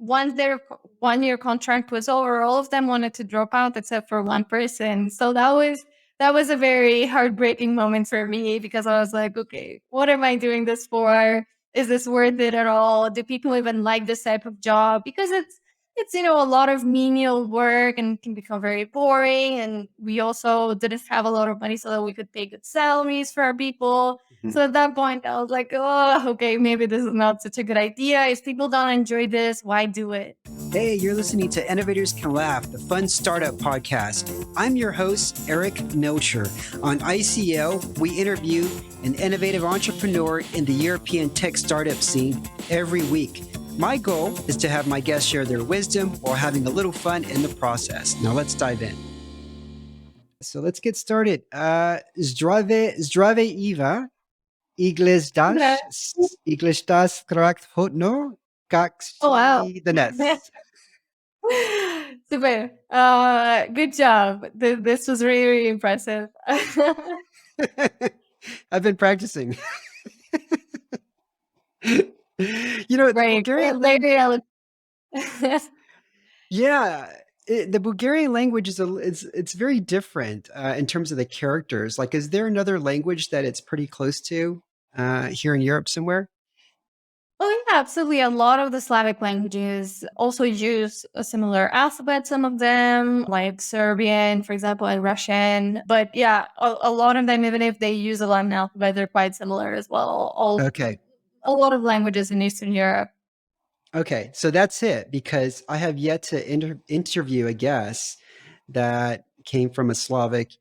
once their 1 year contract was over, all of them wanted to drop out except for one person. So that was a very heartbreaking moment for me because I was like, okay, what am I doing this for? Is this worth it at all? Do people even like this type of job? Because it's a lot of menial work and can become very boring. And we also didn't have a lot of money so that we could pay good salaries for our people. So at that point, I was like, oh, okay, maybe this is not such a good idea. If people don't enjoy this, why do it? Hey, you're listening to Innovators Can Laugh, the fun startup podcast. I'm your host, Eric Milcher. On ICL, we interview an innovative entrepreneur in the European tech startup scene every week. My goal is to have my guests share their wisdom while having a little fun in the process. Now let's dive in. So let's get started. Zdrave Iva. Igleś krakt hodno, kak Oh, wow. the nest. Super. Good job. This was really, really impressive. I've been practicing. Right. Yeah, the Bulgarian language it's very different in terms of the characters. Like, is there another language that it's pretty close to here in Europe somewhere? Oh, yeah, absolutely. A lot of the Slavic languages also use a similar alphabet, some of them, like Serbian, for example, and Russian. But yeah, a lot of them, even if they use a Latin alphabet, they're quite similar as well. Okay. A lot of languages in Eastern Europe. Okay, so that's it, because I have yet to interview a guest that came from a Slavic,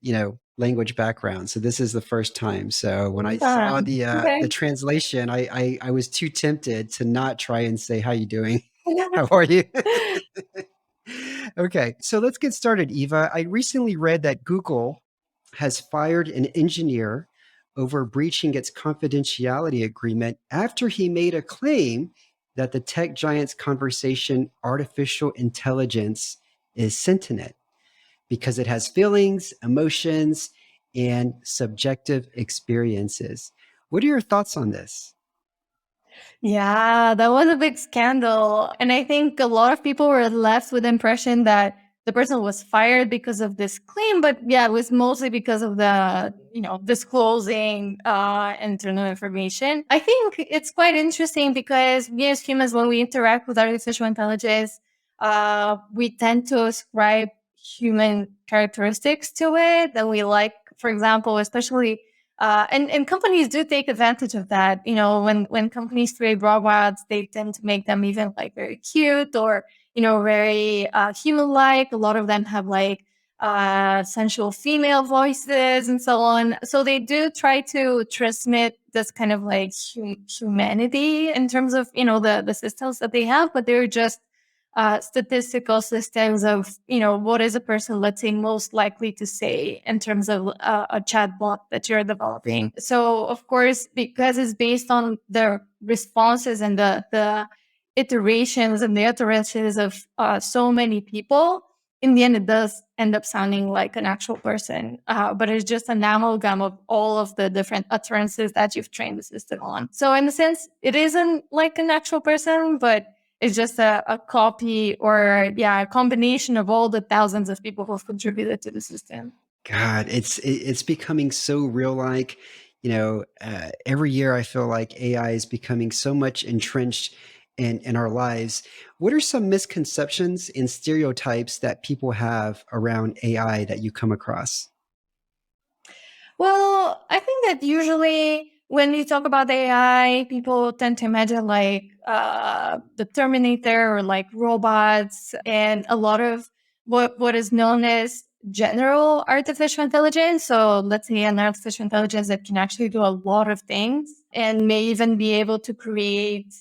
language background. So this is the first time. So when I saw the translation, I was too tempted to not try and say, "How you doing? How are you?" Okay, so let's get started, Eva. I recently read that Google has fired an engineer over breaching its confidentiality agreement after he made a claim that the tech giant's conversation artificial intelligence is sentient because it has feelings, emotions, and subjective experiences. What are your thoughts on this? Yeah, that was a big scandal. And I think a lot of people were left with the impression that the person was fired because of this claim. But yeah, it was mostly because of the, disclosing internal information. I think it's quite interesting because we as humans, when we interact with artificial intelligence, we tend to ascribe human characteristics to it that we like, for example, especially and companies do take advantage of that. When companies create robots, they tend to make them even like very cute or, very human-like. A lot of them have like sensual female voices and so on. So they do try to transmit this kind of like humanity in terms of, the systems that they have, but they're just statistical systems of, what is a person, let's say, most likely to say in terms of a chatbot that you're developing. So, of course, because it's based on the responses and the iterations and the utterances of so many people, in the end, it does end up sounding like an actual person, but it's just an amalgam of all of the different utterances that you've trained the system on. So in a sense, it isn't like an actual person, but it's just a copy or a combination of all the thousands of people who've contributed to the system. God, it's becoming so real. Like, every year I feel like AI is becoming so much entrenched in our lives. What are some misconceptions and stereotypes that people have around AI that you come across? Well, I think that usually when we talk about AI, people tend to imagine like the Terminator or like robots and a lot of what is known as general artificial intelligence. So let's say an artificial intelligence that can actually do a lot of things and may even be able to create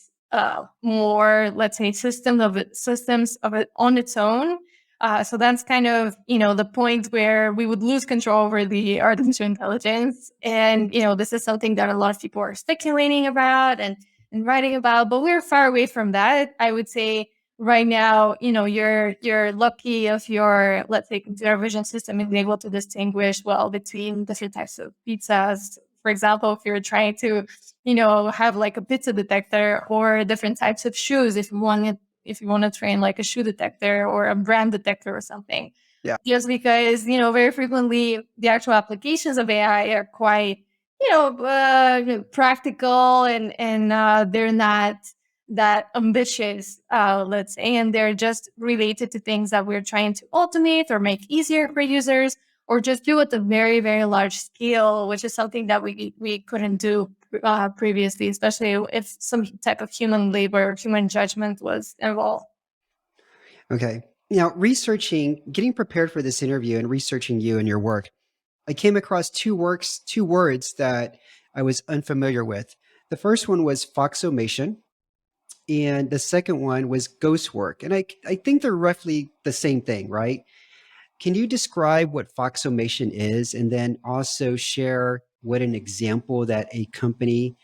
more, let's say, systems of it on its own. So that's kind of, the point where we would lose control over the artificial intelligence. And, this is something that a lot of people are speculating about and writing about, but we're far away from that. I would say right now, you're lucky if your, let's say, computer vision system is able to distinguish well between different types of pizzas. For example, if you're trying to, have like a pizza detector or different types of shoes, if you wanted if you want to train like a shoe detector or a brand detector or something. Yeah. Just because, very frequently the actual applications of AI are quite, practical, and they're not that ambitious, let's say, and they're just related to things that we're trying to automate or make easier for users, or just do at a very, very large scale, which is something that we couldn't do previously, especially if some type of human labor or human judgment was involved. Okay. Now, getting prepared for this interview and researching you and your work, I came across two words that I was unfamiliar with. The first one was Foxomation, and the second one was ghost work. And I think they're roughly the same thing, right? Can you describe what Foxomation is and then also share what an example that a company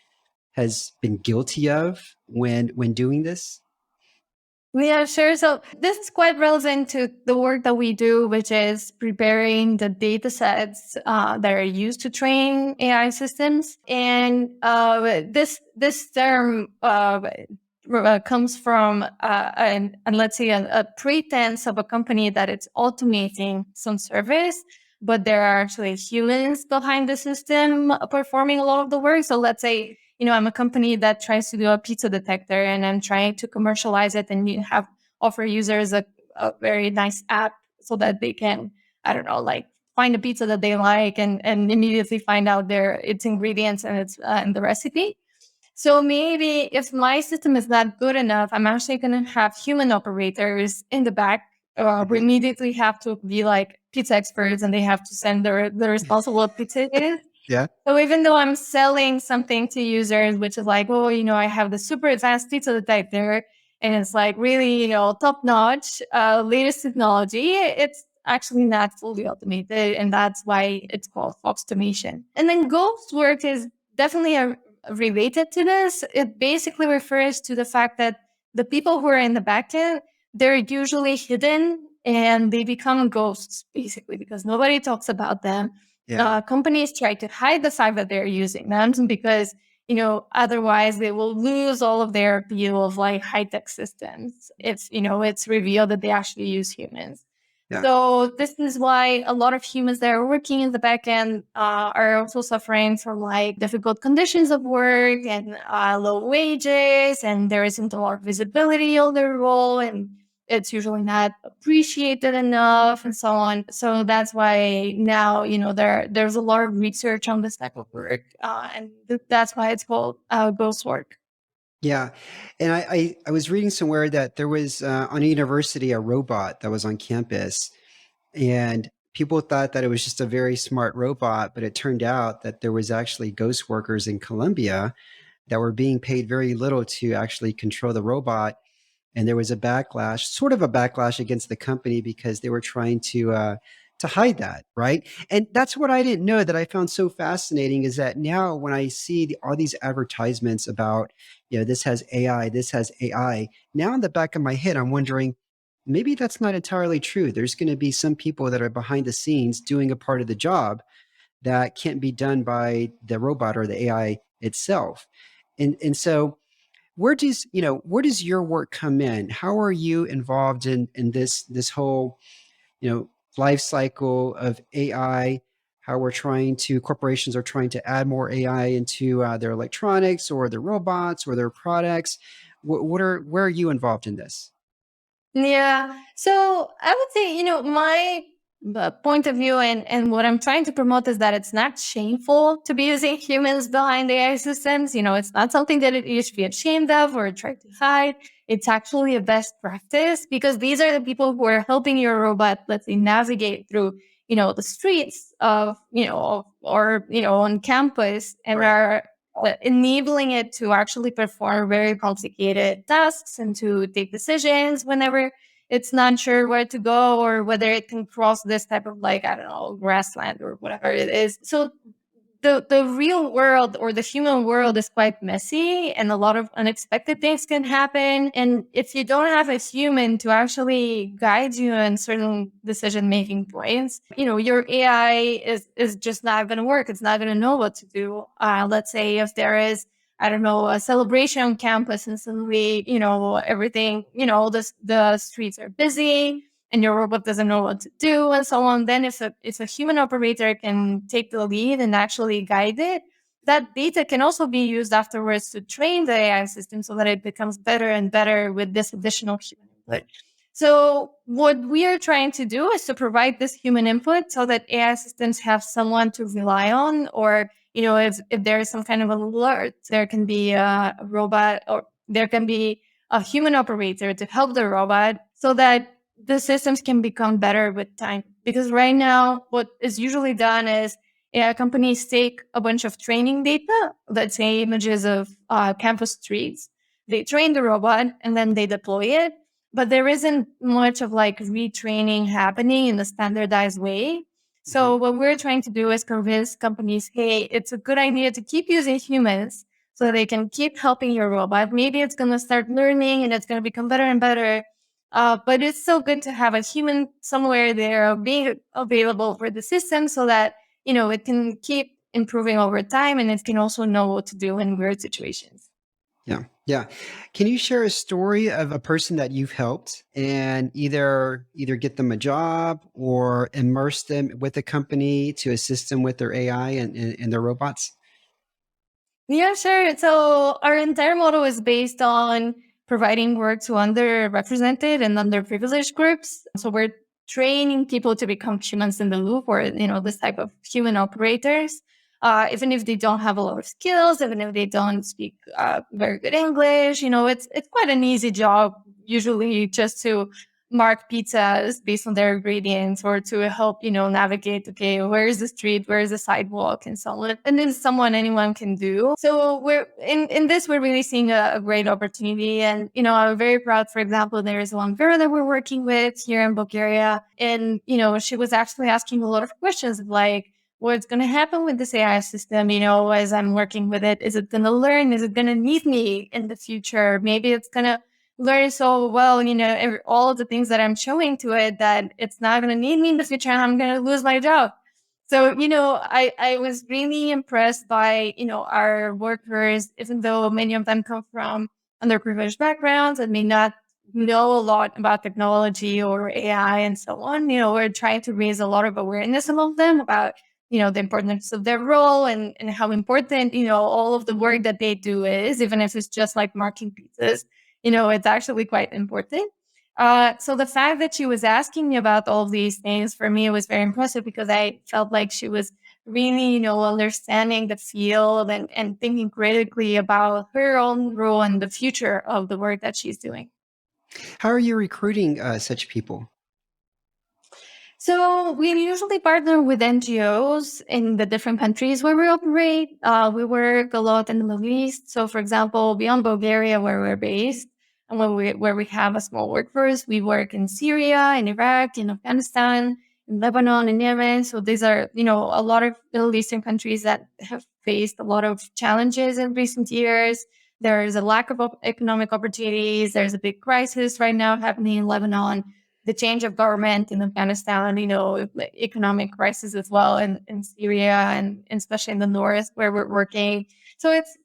has been guilty of when doing this? Yeah, sure. So this is quite relevant to the work that we do, which is preparing the data sets that are used to train AI systems. And this term comes from and let's say a pretense of a company that it's automating some service, but there are actually humans behind the system performing a lot of the work. So let's say, I'm a company that tries to do a pizza detector, and I'm trying to commercialize it and offer users a very nice app so that they can, I don't know, like find a pizza that they like, and immediately find out its ingredients and and the recipe. So maybe if my system is not good enough, I'm actually going to have human operators in the back who Mhm. immediately have to be like pizza experts, and they have to send the responsible pizza is. Yeah. So even though I'm selling something to users, which is like, oh, I have the super advanced pizza detector, and it's like really, top notch, latest technology, it's actually not fully automated. And that's why it's called Foxtomation. And then ghost work is definitely related to this. It basically refers to the fact that the people who are in the backend, they're usually hidden and they become ghosts, basically, because nobody talks about them. Yeah. Companies try to hide the fact that they're using them because, otherwise they will lose all of their appeal of like high tech systems. It's revealed that they actually use humans. Yeah. So this is why a lot of humans that are working in the back end are also suffering from like difficult conditions of work and low wages, and there isn't a lot of visibility on their role, and it's usually not appreciated enough, and so on. So that's why now there's a lot of research on this type of work, and that's why it's called ghost work. Yeah. And I was reading somewhere that there was on a university a robot that was on campus, and people thought that it was just a very smart robot, but it turned out that there was actually ghost workers in Colombia that were being paid very little to actually control the robot. And there was a backlash, sort of a backlash against the company because they were trying to hide that, right? And that's what I didn't know that I found so fascinating is that now when I see all these advertisements about, this has AI, this has AI, now in the back of my head, I'm wondering, maybe that's not entirely true. There's going to be some people that are behind the scenes doing a part of the job that can't be done by the robot or the AI itself. And so where does your work come in? How are you involved in this whole life cycle of AI? How corporations are trying to add more AI into their electronics or their robots or their products. Where are you involved in this? Yeah. So I would say, my point of view and what I'm trying to promote is that it's not shameful to be using humans behind AI systems. It's not something that you should be ashamed of or try to hide. It's actually a best practice because these are the people who are helping your robot, let's say, navigate through, the streets of, or, on campus, and Right. are enabling it to actually perform very complicated tasks and to take decisions whenever it's not sure where to go or whether it can cross this type of like, I don't know, grassland or whatever it is. So the real world or the human world is quite messy, and a lot of unexpected things can happen. And if you don't have a human to actually guide you in certain decision making points, your AI is just not going to work. It's not going to know what to do. Let's say if there is I don't know, a celebration on campus and suddenly, everything, the streets are busy and your robot doesn't know what to do and so on. Then if a human operator can take the lead and actually guide it, that data can also be used afterwards to train the AI system so that it becomes better and better with this additional human input. So what we are trying to do is to provide this human input so that AI systems have someone to rely on, or if there is some kind of alert, there can be a robot, or there can be a human operator to help the robot so that the systems can become better with time. Because right now, what is usually done is AI companies take a bunch of training data, let's say images of campus streets, they train the robot and then they deploy it, but there isn't much of like retraining happening in a standardized way. Mhm. So what we're trying to do is convince companies, hey, it's a good idea to keep using humans so they can keep helping your robot. Maybe it's going to start learning and it's going to become better and better. But it's still good to have a human somewhere there being available for the system so that, it can keep improving over time and it can also know what to do in weird situations. Yeah. Yeah. Can you share a story of a person that you've helped and either get them a job or immerse them with a company to assist them with their AI and their robots? Yeah, sure. So our entire model is based on providing work to underrepresented and underprivileged groups. So we're training people to become humans in the loop, or this type of human operators. Even if they don't have a lot of skills, even if they don't speak very good English, it's quite an easy job. Usually, just to mark pizzas based on their ingredients, or to help navigate, okay, where is the street, where is the sidewalk, and so on. And it's someone anyone can do. So we're in this, we're really seeing a great opportunity. And I'm very proud. For example, there is one girl that we're working with here in Bulgaria, and she was actually asking a lot of questions like, what's going to happen with this AI system, as I'm working with it? Is it going to learn? Is it going to need me in the future? Maybe it's going to learn so well, all of the things that I'm showing to it, that it's not going to need me in the future and I'm going to lose my job. So, I was really impressed by, our workers, even though many of them come from underprivileged backgrounds and may not know a lot about technology or AI and so on. We're trying to raise a lot of awareness among them about, the importance of their role, and how important, all of the work that they do is, even if it's just like marking pizzas. It's actually quite important. So the fact that she was asking me about all of these things, for me, was very impressive because I felt like she was really, understanding the field, and thinking critically about her own role and the future of the work that she's doing. How are you recruiting such people? So we usually partner with NGOs in the different countries where we operate. We work a lot in the Middle East. So, for example, beyond Bulgaria, where we're based, and where we have a small workforce, we work in Syria, in Iraq, in Afghanistan, in Lebanon, in Yemen. So these are, a lot of Middle Eastern countries that have faced a lot of challenges in recent years. There is a lack of economic opportunities. There's a big crisis right now happening in Lebanon, the change of government in Afghanistan, economic crisis as well in Syria, and especially in the north where we're working. So it's,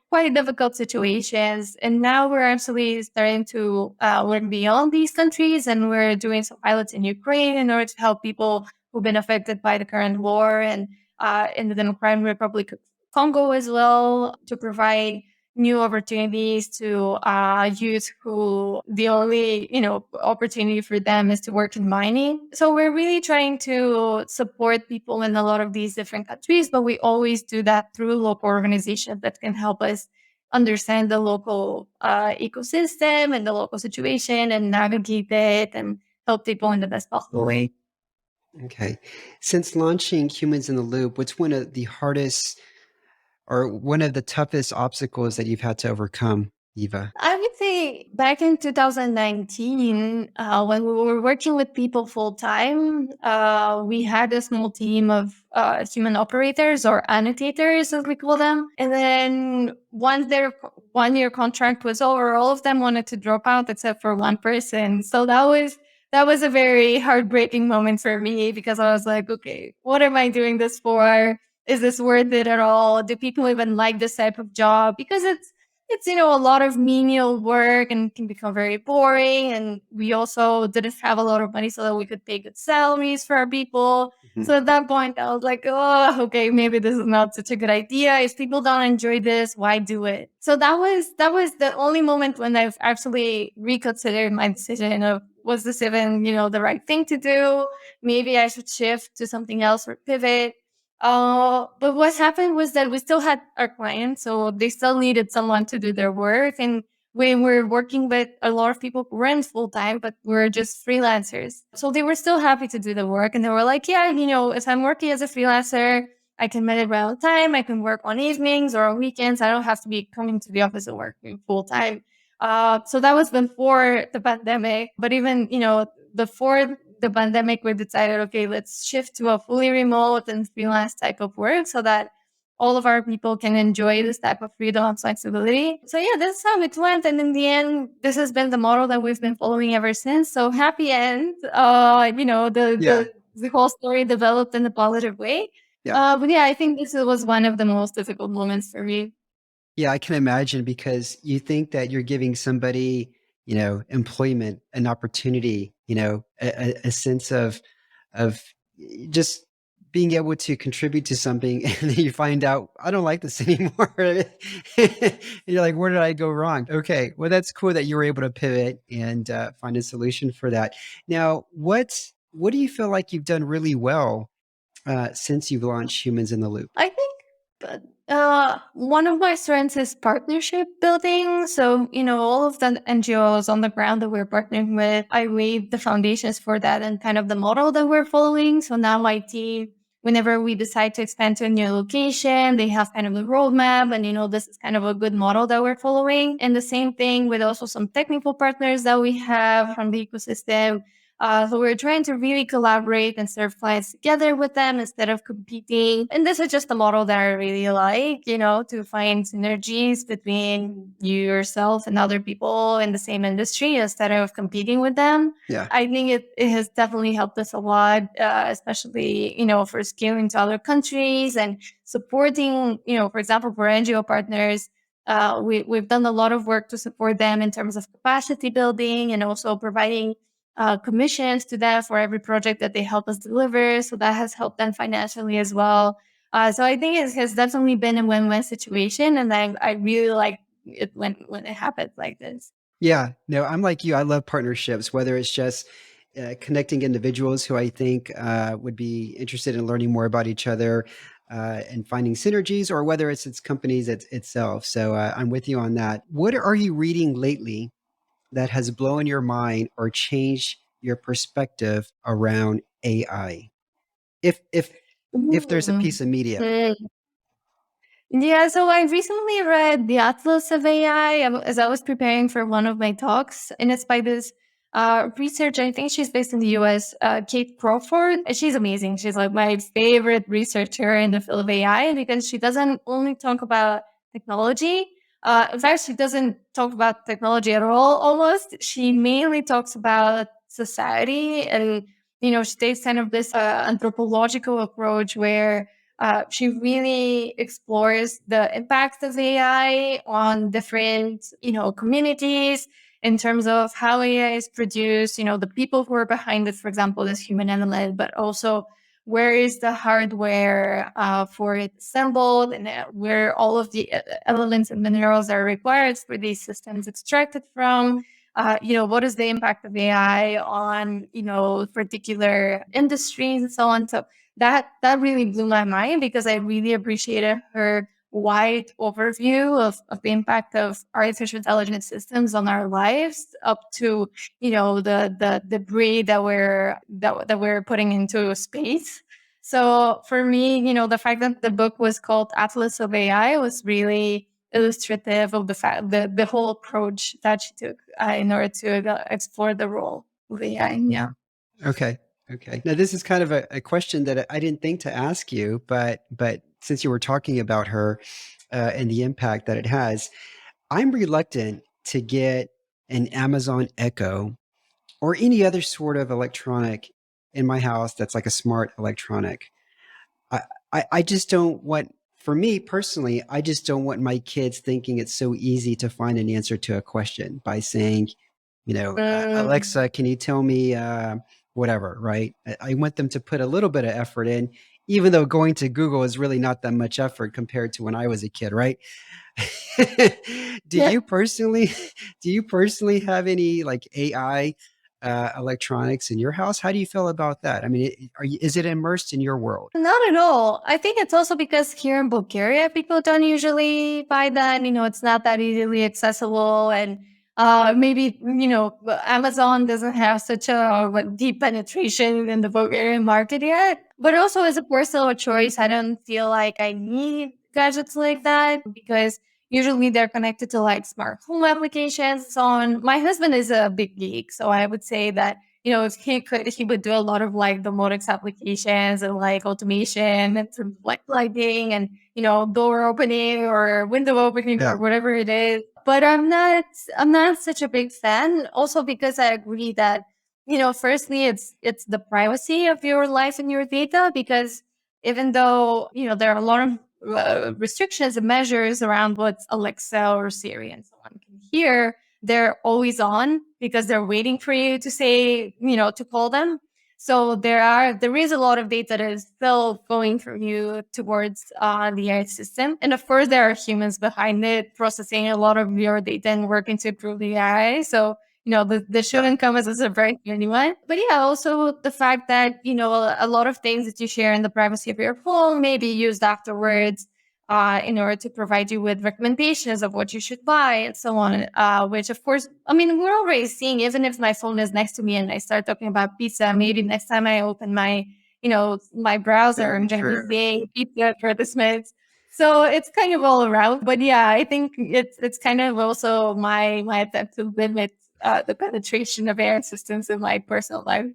quite difficult situations. And now we're actually starting to work beyond these countries, and we're doing some pilots in Ukraine in order to help people who've been affected by the current war, and in the Democratic Republic of Congo as well, to provide new opportunities to youth who the only opportunity for them is to work in mining. So we're really trying to support people in a lot of these different countries, but we always do that through local organizations that can help us understand the local ecosystem and the local situation and navigate it and help people in the best possible way. Okay. Since launching Humans in the Loop, what's one of the hardest or one of the toughest obstacles that you've had to overcome, Eva? I would say back in 2019, when we were working with people full time, we had a small team of human operators, or annotators, as we call them. And then once their 1 year contract was over, all of them wanted to drop out except for one person. So that was a very heartbreaking moment for me, because I was like, okay, what am I doing this for? is this worth it at all? Do people even like this type of job? Because it's a lot of menial work and can become very boring. And we also didn't have a lot of money so that we could pay good salaries for our people. Mhm. So at that point, I was like, oh, okay, maybe this is not such a good idea. If people don't enjoy this, why do it? So that was the only moment when I've actually reconsidered my decision of, was this even, the right thing to do? Maybe I should shift to something else or pivot. But what happened was that we still had our clients, so they still needed someone to do their work. And we were working with a lot of people who weren't full time, but were just freelancers. So they were still happy to do the work. And they were like, yeah, if I'm working as a freelancer, I can manage my own time. I can work on evenings or on weekends. I don't have to be coming to the office and working full time. So that was before the pandemic. But even, before the pandemic, we decided, okay, let's shift to a fully remote and freelance type of work so that all of our people can enjoy this type of freedom and flexibility. So yeah, this is how it went. And in the end, this has been the model that we've been following ever since. So happy end. Yeah. The whole story developed in a positive way. Yeah. But yeah, I think this was one of the most difficult moments for me. Yeah, I can imagine because you think that you're giving somebody, employment, an opportunity, a sense of just being able to contribute to something, and then you find out I don't like this anymore. And you're like, where did I go wrong? Okay, well, that's cool that you were able to pivot and find a solution for that. Now, what do you feel like you've done really well since you've launched Humans in the Loop? I think one of my strengths is partnership building. So, all of the NGOs on the ground that we're partnering with, I laid the foundations for that and kind of the model that we're following. So now my team, whenever we decide to expand to a new location, they have kind of the roadmap and, this is kind of a good model that we're following. And the same thing with also some technical partners that we have from the ecosystem. So we're trying to really collaborate and serve clients together with them instead of competing. And this is just a model that I really like, to find synergies between you yourself and other people in the same industry instead of competing with them. Yeah. I think it has definitely helped us a lot, especially, for scaling to other countries and supporting, for example, for NGO partners. We've done a lot of work to support them in terms of capacity building and also providing commissions to them for every project that they help us deliver. So that has helped them financially as well. So I think it has definitely been a win-win situation. And I really like it when it happens like this. Yeah, no, I'm like you. I love partnerships, whether it's just connecting individuals who I think would be interested in learning more about each other and finding synergies, or whether it's companies itself. So I'm with you on that. What are you reading lately that has blown your mind or changed your perspective around AI? If there's a piece of media. Mm. Yeah, so I recently read The Atlas of AI as I was preparing for one of my talks, and it's by this researcher. I think she's based in the US, Kate Crawford. And she's amazing. She's like my favorite researcher in the field of AI because she doesn't only talk about technology. In fact, she doesn't talk about technology at all, almost. She mainly talks about society. And, she takes kind of this anthropological approach where she really explores the impact of AI on different, communities in terms of how AI is produced, the people who are behind it, for example, this human element, but also where is the hardware for it assembled and where all of the elements and minerals are required for these systems extracted from. What is the impact of AI on, particular industries and so on. So that really blew my mind because I really appreciated her wide overview of the impact of artificial intelligence systems on our lives up to the debris that we're putting into space. So for me, the fact that the book was called Atlas of AI was really illustrative of the fact the whole approach that she took in order to explore the role of AI. Yeah. Okay. Okay. Now this is kind of a question that I didn't think to ask you, but since you were talking about her and the impact that it has, I'm reluctant to get an Amazon Echo or any other sort of electronic in my house that's like a smart electronic. I just don't want, for me personally, I just don't want my kids thinking it's so easy to find an answer to a question by saying, Mm, Alexa, can you tell me whatever, right? I want them to put a little bit of effort in, even though going to Google is really not that much effort compared to when I was a kid, right? do yeah. you personally do you personally have any like AI electronics in your house? How do you feel about that? I mean, is it immersed in your world? Not at all. I think it's also because here in Bulgaria, people don't usually buy that. It's not that easily accessible. And maybe, Amazon doesn't have such a deep penetration in the Bulgarian market yet. But also, as a personal choice, I don't feel like I need gadgets like that because usually they're connected to like smart home applications and so on. My husband is a big geek. So I would say that if he could, he would do a lot of like domotics applications and like automation and sort of like lighting and, door opening or window opening or Yeah. whatever it is. But I'm not such a big fan also because I agree that, firstly, it's the privacy of your life and your data because even though, there are a lot of restrictions and measures around what Alexa or Siri and so on can hear, they're always on because they're waiting for you to say, to call them. So there is a lot of data that is still going through you towards the AI system. And of course, there are humans behind it processing a lot of your data and working to improve the AI. So, this Yeah. shouldn't come as a surprise to anyone. But yeah, also the fact that, a lot of things that you share in the privacy of your phone may be used afterwards in order to provide you with recommendations of what you should buy and so on. Which, of course, I mean, we're already seeing, even if my phone is next to me and I start talking about pizza, maybe next time I open my browser Very and I true. see pizza advertisements. So it's kind of all around. But yeah, I think it's kind of also my attempt to limit the penetration of AI systems in my personal life.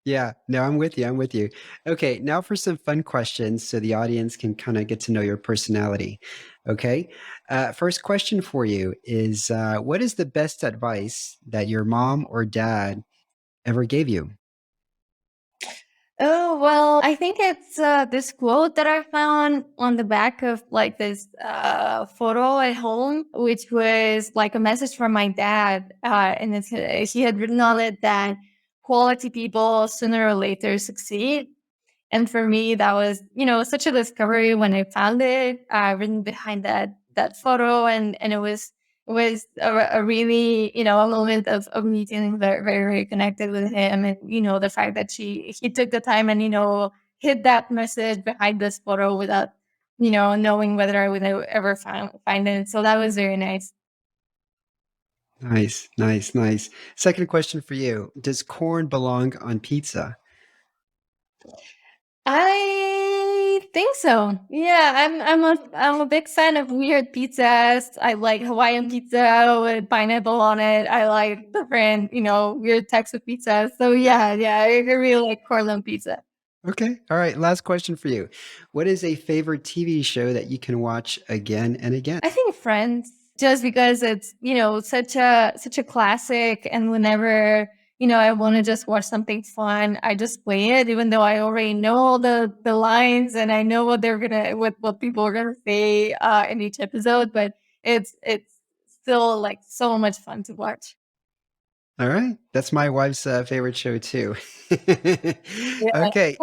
Yeah, no, I'm with you. I'm with you. Okay, now for some fun questions so the audience can kind of get to know your personality. Okay, first question for you is what is the best advice that your mom or dad ever gave you? Oh, well, I think it's this quote that I found on the back of like this photo at home, which was like a message from my dad. And he had written on it that quality people sooner or later succeed. And for me, that was, such a discovery when I found it, written behind that photo, and it was a really, a moment of me feeling very, very, very connected with him, and the fact that he took the time and hid that message behind this photo without knowing whether I would ever find it. So that was very nice. Nice, nice, nice. Second question for you. Does corn belong on pizza? I think so. Yeah, I'm a big fan of weird pizzas. I like Hawaiian pizza with pineapple on it. I like different, weird types of pizzas. So yeah, I really like Corlin pizza. Okay. All right. Last question for you. What is a favorite TV show that you can watch again and again? I think Friends, just because it's such a classic, and whenever I want to just watch something fun, I just play it, even though I already know all the lines and I know what people are gonna say in each episode. But it's still like so much fun to watch. All right. That's my wife's favorite show too. Yeah. Okay.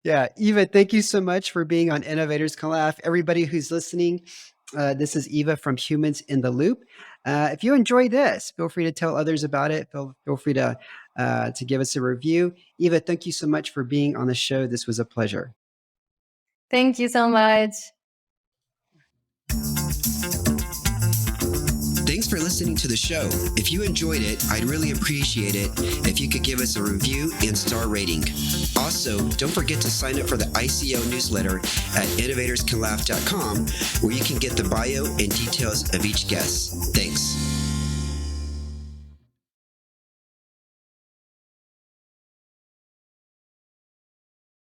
Yeah. Eva, thank you so much for being on Innovators Can Laugh. Everybody who's listening, this is Eva from Humans in the Loop. If you enjoy this, feel free to tell others about it. Feel free to give us a review. Eva, thank you so much for being on the show. This was a pleasure. Thank you so much. Thanks for listening to the show. If you enjoyed it, I'd really appreciate it if you could give us a review and star rating. Also, don't forget to sign up for the ICO newsletter at innovatorscanlaugh.com, where you can get the bio and details of each guest. Thanks.